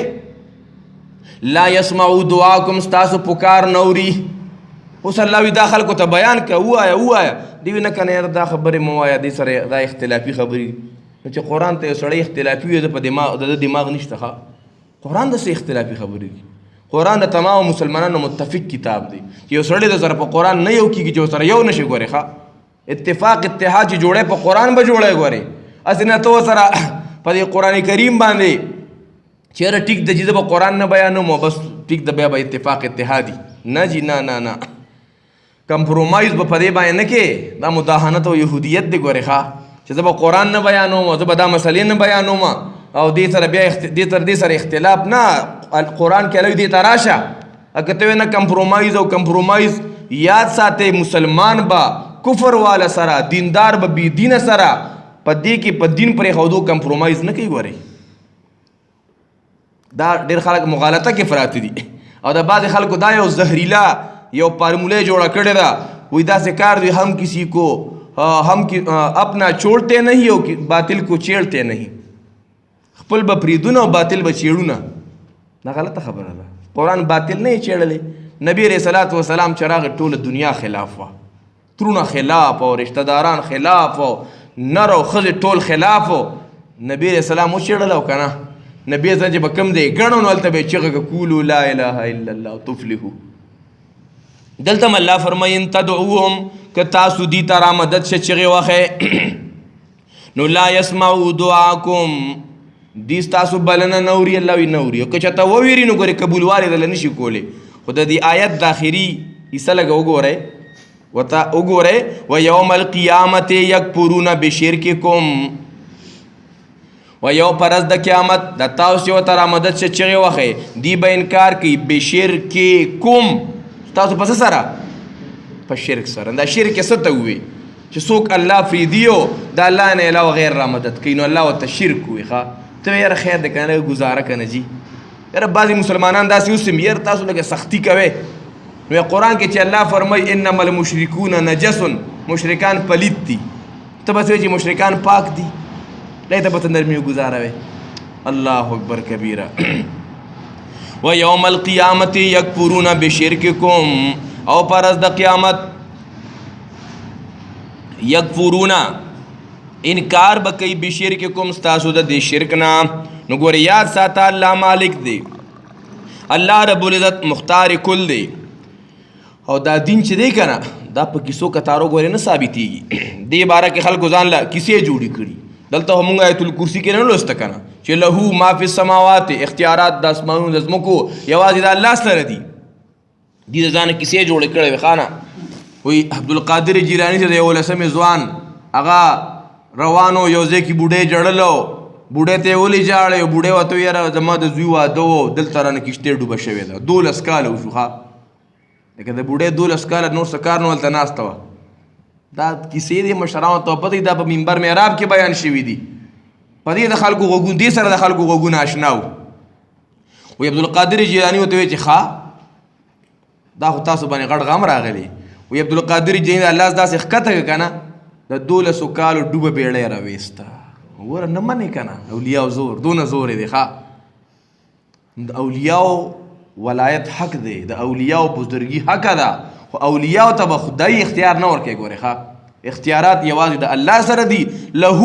Speaker 1: لا یسمعوا دعاکم، ستاسو پکار نوري. اوس الله وي دا خلکو ته بیان که ووایه ووایه، دوی نه که نه یاره دا خبرې مه وایه، دې سره دا اختلافي خبرې. نو چې قرآن ته یو سړی اختلافي وي د ده دماغ نشته ښه. قرآن داسې اختلافي خبرې دي. قرآن د تمام مسلمانانو متفق کتاب دی چې یو سړی د سره په قرآن نه یو کېږي چې ورسره یو نشي ګورې ښه. اتفاق اتحاد چې جوړی په قرآن به جوړی ګورې، هسې نه ته ورسره په دې قرآن کریم باندې چې یاره ټیک ده چې زه به قرآن نه بیانوم او بس ټیک ده بیا به اتفاق اتحادي. نه جي نه نه نه، کمپرومایز به په دې باندې نه کې. دا مداهنت او یهودیت دی ګورې ښه، چې زه به قرآن نه بیانوم او زه به دا مسلې نه بیانوم او دې سره بیا دې سره اختلاف نه. قرآن کې الله دې ته راشه، اگه ته نه کمپرومایز او کمپرومایز یاد ساتئ، مسلمان به کفر والا سره، دیندار به بی دین سره په دې کې په دین پرې ښودو کمپرومایز نه کوي. ګورئ دا ډېر خلک مغالطه کې پراته دي او د بعضې خلکو دا یو زهریله یو فارموله جوړه کړې ده، وایي داسې کار دی هم کسی کو هم اپنا چھوڑتے نہیں او باطل کو چیڑتے نہیں. خپل به پریدونه او باطل به چیړونه. دا غلطه خبره ده. قرآن باطل نه یې چیړلی. نبی علیه صلات وسلام چې راغی ټوله دنیا خلاف وه، ترونه خلاف او رشته داران خلاف او نر او ښځې ټول خلاف و. نبی علیه السلام وچیړلی او که نه؟ نبی چې به کوم دی ګڼو نو هلته به یې چغه که کولو لا اله الا الله تفلحو. دلته م الله فرمایي ان تدعوهم که تاسو دي ته رامدد شه چغې وښئ نو لا یسمعو دعاکم، دي ستاسو بلنه نه اوري. الله وي نه اوري. او که چېرته وویري نو ګورې قبولوالې دله نشي کولی. خو د دې آیت د آخري حصه لږه وګورئ، ورته وګورئ و یوم القیامت یکفرون بشرککم، و یو پرز د قیامت د تاسو چې ورته رامدد شه چغې وښئ دی به انکار کوي بشرککم، تاسو په څه سره؟ په شرک سره. دا شرک یې څه ته ووایي چې څوک الله پرېږدي او د الله نه علاوه غیر رامدد کوي، نو الله ورته شرک وایي. ښه ته یاره خیر دی که نه ګزاره که نه جي. یاره بعضې مسلمانان داسې اوس هم یاره تاسو لکه سختي کوئ. نو قرآن کې چې الله فرمایي انما المشرکون نجس، مشرکان پلید دي. ته بس چې مشرکان پاک دي دای ته به ته نرمي وګزاروې. الله اکبر کبیره. و یوم القیامت یکفرون بشرککم، او پر از د قیامت یکفرون انکار به کوي بشرککم ستاسو د دې شرک نه. نو ګوره یاد ساته الله مالک دی، الله رب العزت مختار کل دی، او دا دین چې دی که نه دا په کیسو کتارو ګورې نه ثابتېږي. دې باره کې خلکو ځان له کیسې جوړې کړي. دلته مونږ آیت الکرسي کې نه لوسته که نه چې له ما فی السماوات، اختیارات د اسمانونو د ځمکو یوازې د الله سره دي. دې د ځانه کیسې جوړې کړې وې خانه. وایي عبدالقادر جیلاني ته د 11 ځوان هغه روانو، یو ځای کې بوډۍ جړلو، بوډۍ ته یې ولې جاړې؟ بوډۍ ورته ویې یاره زما د زوی واده و، دلته رانه کښتۍ ډوبه شوې ده. 12 کاله وشو ښه، لکه د بوډۍ 12 کاله نور څه کار نه هلته ناسته وه. دا کیسې دي مشرانو ته پته وي، دا په منبر محراب کې بیان شوي دي. په دې د خلکو غوږونه، دې سره د خلکو غوږونه اشنا وو. وایي عبدالقادر جیلاني ورته وایي چې ښه دا خو تاسو باندې غټ غم راغلی. وایي عبدالقادر جیلاني الله داسې ښکته که نه د 12 کالو ډوبه بیړۍ راویسته. وګوره نه منې که نه اولیاو زور، دونه زور یې دی. ښه د اولیاو ولایت حق دی، د اولیاو بزرګي حقه ده، خو اولیاو ته به خدای اختیار نه ورکوي. ګورې ښه اختیارات یوازې د الله سره دي. له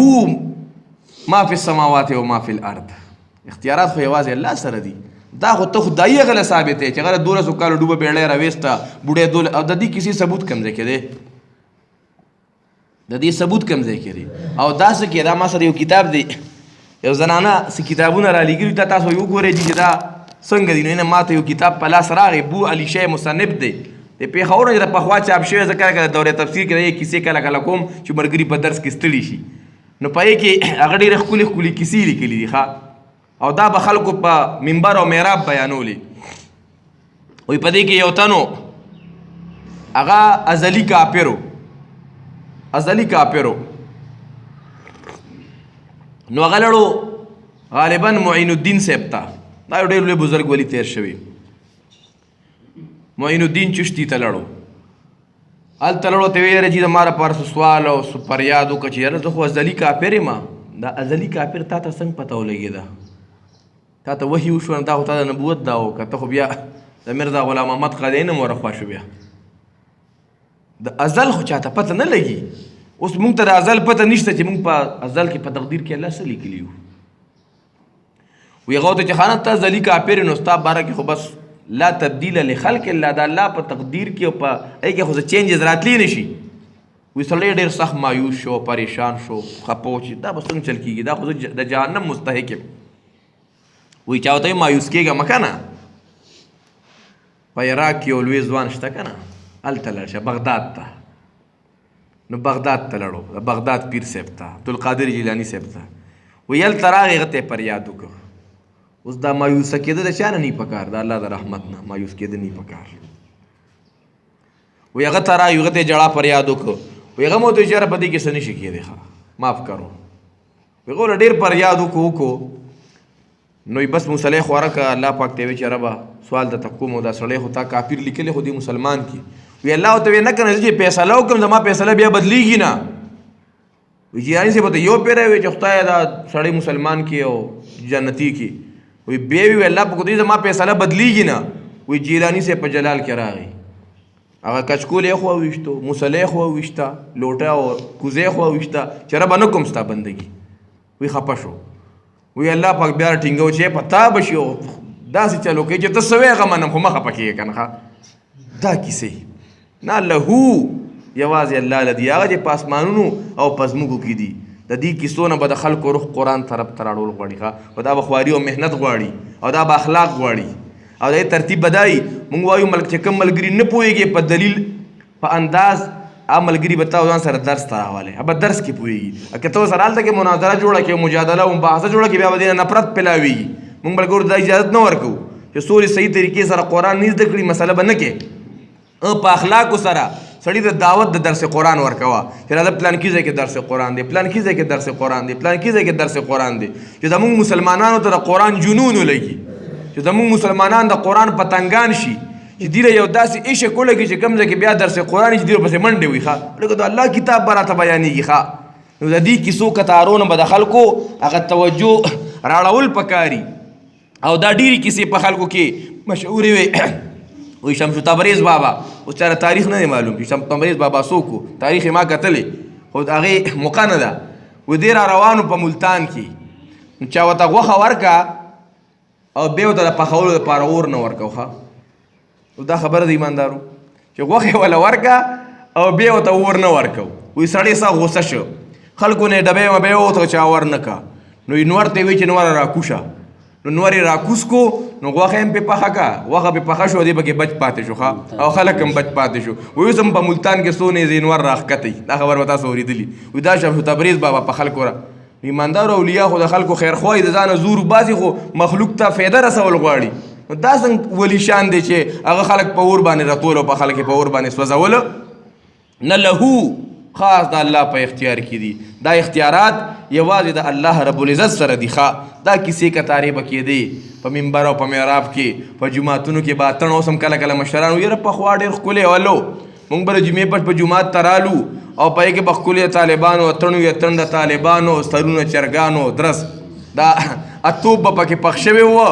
Speaker 1: ما فی السماوات و ما فی الارض، اختیارات خو یوازې الله سره دي. دا خو ته خدای غله ثابت دی چې هغه 12 کالو ډوبه بیړۍ راویسته بوډۍ 12. او د دې کیسې ثبوت کوم ځای کې دی؟ د دې ثبوت کوم ځای کې دی؟ او داسې کې دا ما سره یو کتاب دی، یو زنانه څه کتابونه را لیږلي دي، تاسو یې وګورئ چې دا څنګه دي. نو ما ته یو کتاب په لاس راغی، بو علي شی مصنف دی، د پېښور نه د پخوا چاپ شوی. زه کله کله دورې تفسیر کې د یې کیسې کله کله کوم چې ملګري په درس کې ستړي شي، نو په یې کې هغه ډېرې ښکلې ښکلې کیسې لیکلي دي ښه، او دا به خلکو په منبر او محراب بیانولې. وایي په دې کې یو تنو هغه ازلي کافر و، نو هغه لړو غالبا معین الدین صاحب ته، دا یو ډېر لوی بزرګ ولی تیر شوی، معین الدین چشتي ته لړو. هلته لړو ته ویې یاره چې زما لپاره څه سوال او څه فریاد وکړه چې یاره زه خو ازلي کافر یم. دا ازلي کافر تا ته څنګه پته ولګېده؟ تا ته وحي وشو، دا خو تا د نبوت دا و، که ته خو بیا د میرزا غلام محمد قادیاني نه ورخوا شو. بیا د ازل خو چاته پته نه لګي. اوس مونږ ته د ازل پته نشته چې مونږ په ازل کې په تقدیر کې الله څه لیکلي وو. وایي هغه ورته چې خانه ته ازلي کافر نو ستا باره کې خو بس لا تبدیل لخلق الله، د الله په تقدیر کې او په هغې کې خو څه چینجز راتلی نه شي. وایي سړی ډېر سخت مایوس شو، پریشان شو، خفه و چې دا به څنګه چل کېږي، دا خو زه د جهنم مستحق یم. وایي چا ورته مایوس کېږه مه که نه، په عراق کې یو لوی ځوان شته که نه، هلته لاړ شه بغداد ته. نو بغداد ته لړو، د بغداد پیر صاحب ته، عبدالقادر جیلاني صاحب ته. وایي هلته راغی، هغه ته یې فریاد وکړ. اوس دا مایوسه کېده د چا نه نی پکار، د الله د رحمت نه مایوس کېده نی پکار. وایي هغه ته راغی، هغه ته یې ژړا فریاد وکړ. وایي هغه مو ورته وایي چې یاره په دې کې څه نه شي کېدی، ښه معاف کړو. وایي هغه ورته ډېر فریاد وکړو. نو بس مصلی خواره که الله پاک ته وایي چې ربه سوال درته کوم، او دا سړی خو تا کافر لیکلی خو دې مسلمان کي. وی الله ورته وایي نه که نه زه چې فیصله وکړم زما فیصله بیا بدلیږي نه. وایي جیلاني صاحب ورته یو پیری وایي چې خدایه دا سړی مسلمان کي او جنتي کي. وایي بیا وی الله په قدرت زما فیصله بدلیږي نه. وایي جیلاني صاحب په جلال کې راغی، هغه کچکول یې خو وویشتو، مصلی یې خو وویشته، لوټه او کوزه یې خو وویشته چې ربه نه کوم ستا بندګي. وایي خفه شو. وایي الله پاک بیا ټینګو چې په تا به شي او داسې چلو کوي چې ته څه وایې هغه منم، خو مه خفه کېږې که نه. دا کیسې نه لهو یوازې الله لدي، هغه چې په اسمانونو او په ځمکو کې دي. د دې کیسو نه به د خلکو روح قرآن طرف ته راړول غواړي، او دا به خواري او محنت غواړي، او دا به اخلاق غواړي، او دا ترتیب به دای. مونږ وایو چې کوم ملګري نه پوهېږي په دلیل په انداز، هغه ملګري به تا ځان سره درس ته راولي، هغه به درس کې پوهېږي. که ته ورسره هلته کې مناظره جوړه کړې، مجادله او مباحثه جوړه کړې، بیا به دې نه نفرت پیلاوېږي. مونږ ملګرو ته دا اجازت نه ورکوو چې سورې صحیح طریقې سره قرآن نه زده کړي، مسله به نه کې. په اخلاقو سره سړي ته دعوت د درس قرآن ورکوه چې راځه پلانکي ځای کې درس قرآن دی، پلانکي ځای کې درس قرآن دی، پلانکي ځای کې درس قرآن دی، چې زموږ مسلمانانو ته د قرآن جنون ولګي، چې زموږ مسلمانان د قرآن پتنګان شي، چې دیره یو داسې عشق ولګي چې کوم ځای کې بیا درس قرآن چې دیره پسې منډې وي. ښه لکه د الله کتاب به راته بیانېږي، ښه نو د دې کیسو کتارونه به د خلکو هغه توجه راړول پکاري او دا ډېرې کیسې په خلکو کې مشهورې وې وایي شمس تبریز بابا اوس چاته تاریخ نه دی معلوم چې شمس تبریز بابا څوک و تاریخ یې ما کتلې خو د هغې موقع نه ده و دې را روانو په ملتان کې نو چا ورته غوښه ورکه او بیا ورته د پخولو دپاره اور نه ورکو ښه دا خبره د ایماندارو چې غوښې وله ورکه او بیا ورته اور نه ورکو وایي سړی سا غوسه شو خلکو نه ډبې مبې وته چا ور نه که نو نور ته وایي چې نوره راکوشه نو نور یې راکوس کو نو غوښه هم پې پخه که غوښه پې پخه شو دې پکې بچ پاتې شو ښه او خلک هم بچ پاتې شو وایي اوس هم په ملتان کې څو نیزې نور راښکتی دا خبر به تاسو اورېدلي وایي دا شمس تبریز بابا په خلکو را ایماندارو اولیاء خو د خلکو خیرخواهي د ځانه زور وباسي خو مخلوق ته فایده رسول غواړي نو دا څنګه ولی شان دی چې هغه خلک په اور باندې راټول او په خلک یې په اور باندې سوځول نه لهو خاص د الله په اختیار کې دي دا اختیارات یوازې د الله رب العزت سره دي ښه دا کیسې کتارې به کېدې په منبر او په محراب کې په جوماتونو کې به اتڼ اوس هم کله کله مشران یاره پخوا ډېر ښکلی ولو موږ به د جمعې پټ په جومات ته رالو او په هغې کې به ښکلي طالبانو اتڼ وي اتڼ د طالبانو سترونه چرګانو درس دا اتوب به پکې پخ شوی وه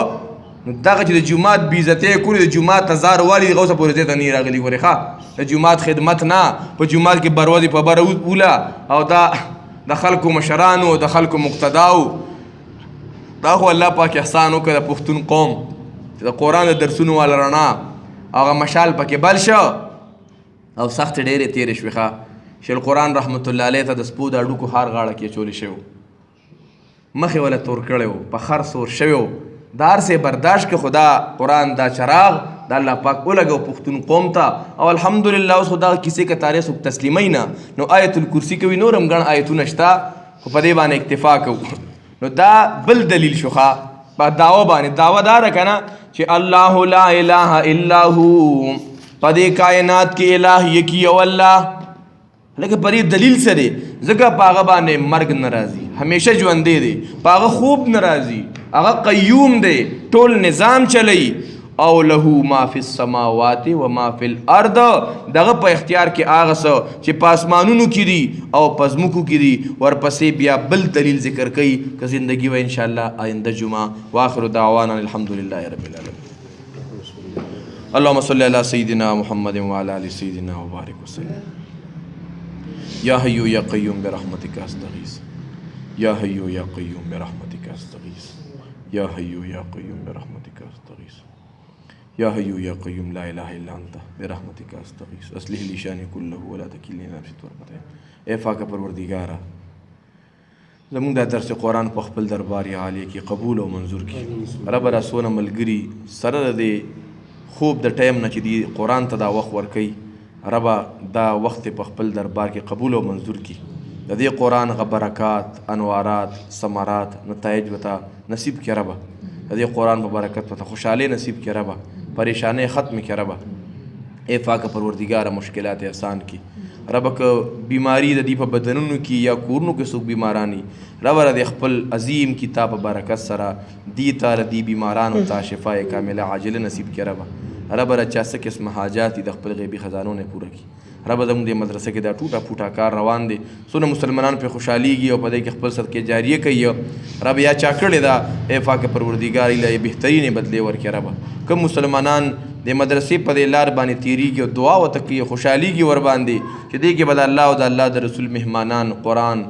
Speaker 1: نو دغه چې د جومات بېعزتۍ یې کړي د جومات ته زار والي دغه اوسه پورې دې ته نه راغلي ګورې ښه د جومات خدمت نه په جومات کې بروزې په بره اوله او دا د خلکو مشرانو د خلکو مقتداو دا خو الله پاک احسان وکړه د پښتون قوم چې د قرآن د درسونو والا رڼا هغه مشال پکې بل شه او سختې ډېرې تېرې شوې ښه شیخ القرآن رحمت الله علیه ته د سپو د هډوکو هار غاړه کې اچولی شوی مخې وله تور کړی و په خر سور شوی و دا هر څه برداشت که خدا قرآن دا چراغ دا الله پاک ولګو پښتون قوم ته او الحمدلله اوس خو دغه کیسې که تاریخ څوک تسلیموي نه نو آیت الکرسي کوي نور هم ګڼ آیتونه شته خو په دې باندې اکتفا کوو نو دا بل دلیل شو ښه په دعوه باندې دعوه دا ده که نه چې الله لا اله الا هو په دې کائنات کې الہ یکی یو الله لکه په دې دلیل څه دی ځکه په هغه باندې مرګ نه راځي همیشه ژوندی دی په هغه خوب نه راځي هغه قیوم دی ټول نظام چلی او له ما فی السماوات و ما فی الارض دغه په اختیار کې هغه څه چې په اسمانونو کې دي او په ځمکو کې دي ورپسې بیا بل دلیل ذکر کوي که زندگی و انشاءالله آینده جمعه واخر دعوانا الحمدلله رب العالمین اللهم صل علی سیدنا محمد وعلى آل سیدنا وبارک وسلم یا حی یا قیوم برحمتک استغیث یا حی یا قیوم برحمتک استغیث یا حی یا قیوم برحمتک استغیث یا حی یا قیوم لا الہ الا انت برحمتک استغیث اصلح لی شانی کله ولا تکلنی نفسی طرفت اے پاک پروردگارا زمونږ دا درس قرآن په خپل دربار عالی کې قبول او منظور کړي رب را سونه ملګري سره د خوب د ټایم نه چې دی قرآن ته دا وخت ورکوي ربا دا وخت په خپل دربار کې قبول او منظور کړي د دې قرآن غ برکات انوارات ثمرات نتایج وته نصیب کړي ربا د دې قرآن په برکت وته خوشحالي نصیب کړي ربا پریشانۍ ختم کړي ربا اے پاک پروردگار مشکلات آسان کړي رب که بیماری د دې په بدنونو کې یا کورونو کې څوک بیمارانی رب را د خپل عظیم کتاب برکت سره دې ته د دې بیمارانو ته شفای کامله عاجله نصیب کړي ربا رب را چا څه قسم حاجات د خپل غیبي خزانو نه پوره کړي رب زموږ د مدرسه کې دا ټوټه پوټه کار روان دی څونه مسلمانان پرې خوشحالیږي او په دې کې خپل صدقې جاریه کوي رب یا چا کړې ده اے پاک پروردګار ایله بهترینې بدلې ورکړي رب کوم مسلمانان د مدرسې په دې لار باندې تیریږي او دعا ورته کوي خوشحالیږي ور باندې چې دې کې به د الله او د الله د رسول مهمانان قرآن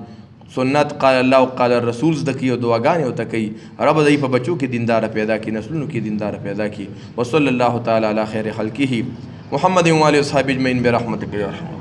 Speaker 1: سنت قال الله او قال الرسول زده کوي او دعاګانې ورته کوي رب دوی په بچو کې دینداره پیدا کړي نسلونو کې دینداره پیدا کړي وصلی الله تعالی علی خیر خلقه محمد و آله و اصحابه اجمعین برحمتک یا ارحم